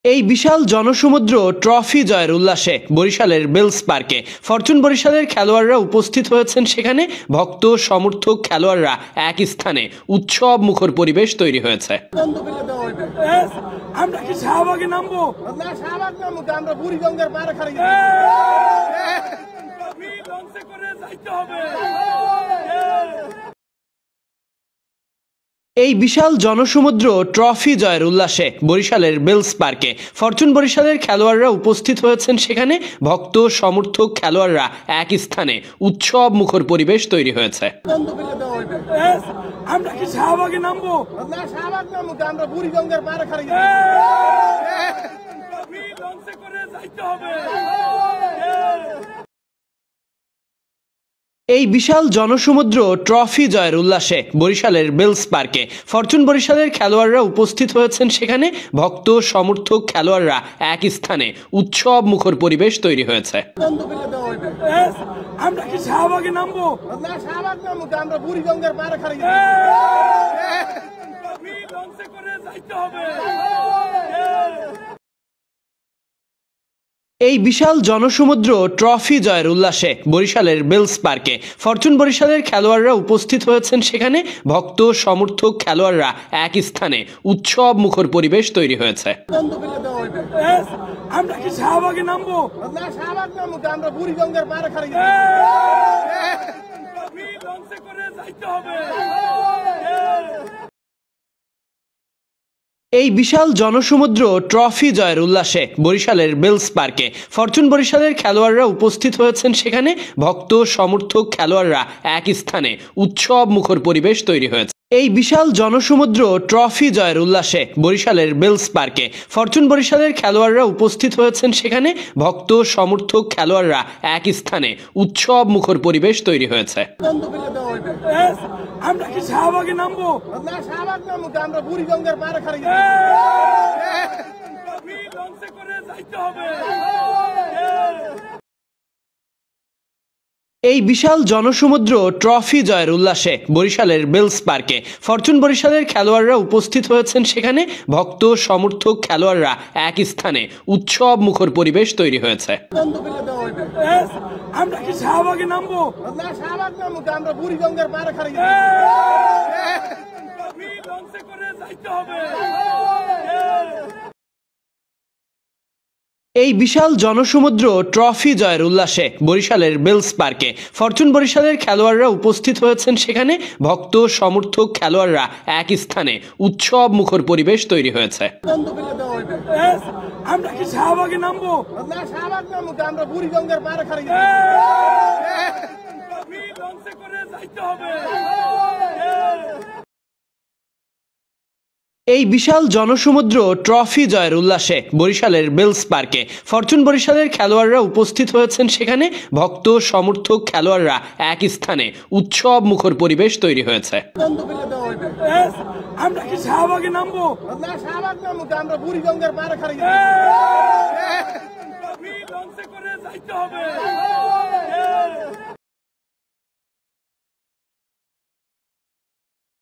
এই বিশাল জনসমুদ্র ট্রফি জয়ের উল্লাসে বরিশালের বেলস পার্কে ফরচুন বরিশালের খেলোয়াড়রা উপস্থিত হয়েছেন। সেখানে ভক্ত সমর্থক খেলোয়াড়রা এক স্থানে উৎসব মুখর পরিবেশ তৈরি হয়েছে। আমরা কি শাহবাগে নামবো? আমরা বুড়িগঙ্গার পাড়ে খালি করে যাইতে হবে। এই বিশাল জনসমুদ্র ট্রফি জয়ের উল্লাসে বরিশালের বেলস পার্কে ফরচুন বরিশালের খেলোয়াড়রা উপস্থিত হয়েছেন। সেখানে ভক্ত সমর্থক খেলোয়াড়রা এক স্থানে উৎসব মুখর পরিবেশ তৈরি হয়েছে। আমরা কি শাহবাগে নামবো? আমরা বুড়িগঙ্গার পাড়ে খালি করে যাইতে হবে। এই বিশাল জনসমুদ্র ট্রফি জয়ের উল্লাসে বরিশালের বেলস পার্কে ফরচুন বরিশালের খেলোয়াড়রা উপস্থিত হয়েছেন। সেখানে ভক্ত সমর্থক খেলোয়াড়রা এক স্থানে উৎসব মুখর পরিবেশ তৈরি হয়েছে। আমরা কি শাহবাগে নামবো? আমরা বুড়িগঙ্গার পাড়ে খালি করে যাইতে হবে। এই বিশাল জনসমুদ্র ট্রফি জয়ের উল্লাসে বরিশালের বেলস পার্কে ফরচুন বরিশালের খেলোয়াড়রা উপস্থিত হয়েছেন। সেখানে ভক্ত সমর্থক খেলোয়াড়রা এক স্থানে উৎসব মুখর পরিবেশ তৈরি হয়েছে। আমরা কি শাহবাগে নামবো? আমরা বুড়িগঙ্গার পাড়ে খালি করে যাইতে হবে। এই বিশাল জনসমুদ্র ট্রফি জয়ের উল্লাসে বরিশালের বেলস পার্কে ফরচুন বরিশালের খেলোয়াড়রা উপস্থিত হয়েছেন। সেখানে ভক্ত সমর্থক খেলোয়াড়রা এক স্থানে উৎসব মুখর পরিবেশ তৈরি হয়েছে। এই বিশাল জনসমুদ্র ট্রফি জয়ের উল্লাসে বরিশালের বেলস পার্কে ফরচুন বরিশালের খেলোয়াড়রা উপস্থিত হয়েছেন। সেখানে ভক্ত সমর্থক খেলোয়াড়রা এক স্থানে উৎসব মুখর পরিবেশ তৈরি হয়েছে। আমরা কি শাহবাগে নামবো? আমরা বুড়িগঙ্গার পাড়ে খালি করে যাইতে হবে। এই বিশাল জনসমুদ্র ট্রফি জয়ের উল্লাসে বরিশালের বেলস পার্কে ফরচুন বরিশালের খেলোয়াড়রা উপস্থিত হয়েছেন। সেখানে ভক্ত সমর্থক খেলোয়াড়রা এক স্থানে উৎসব মুখর পরিবেশ তৈরি হয়েছে। আমরা কি শাহবাগে নামবো? আমরা বুড়িগঙ্গার পাড়ে খালি করে যাইতে হবে। এই বিশাল জনসমুদ্র ট্রফি জয়ের উল্লাসে বরিশালের বেলস পার্কে ফরচুন বরিশালের খেলোয়াড়রা উপস্থিত হয়েছেন। সেখানে ভক্ত সমর্থক খেলোয়াড়রা এক স্থানে উৎসব মুখর পরিবেশ তৈরি হয়েছে। আমরা কি শাহবাগে নামবো? আমরা বুড়িগঙ্গার পাড়ে খালি করে যাইতে হবে। এই বিশাল জনসমুদ্র ট্রফি জয়ের উল্লাসে বরিশালের বেলস পার্কে ফরচুন বরিশালের খেলোয়াড়রা উপস্থিত হয়েছেন। সেখানে ভক্ত সমর্থক খেলোয়াড়রা এক স্থানে উৎসব মুখর পরিবেশ তৈরি হয়েছে। আমরা কি শাহবাগে নামবো? আমরা বুড়িগঙ্গার পাড়ে খালি করে যাইতে হবে।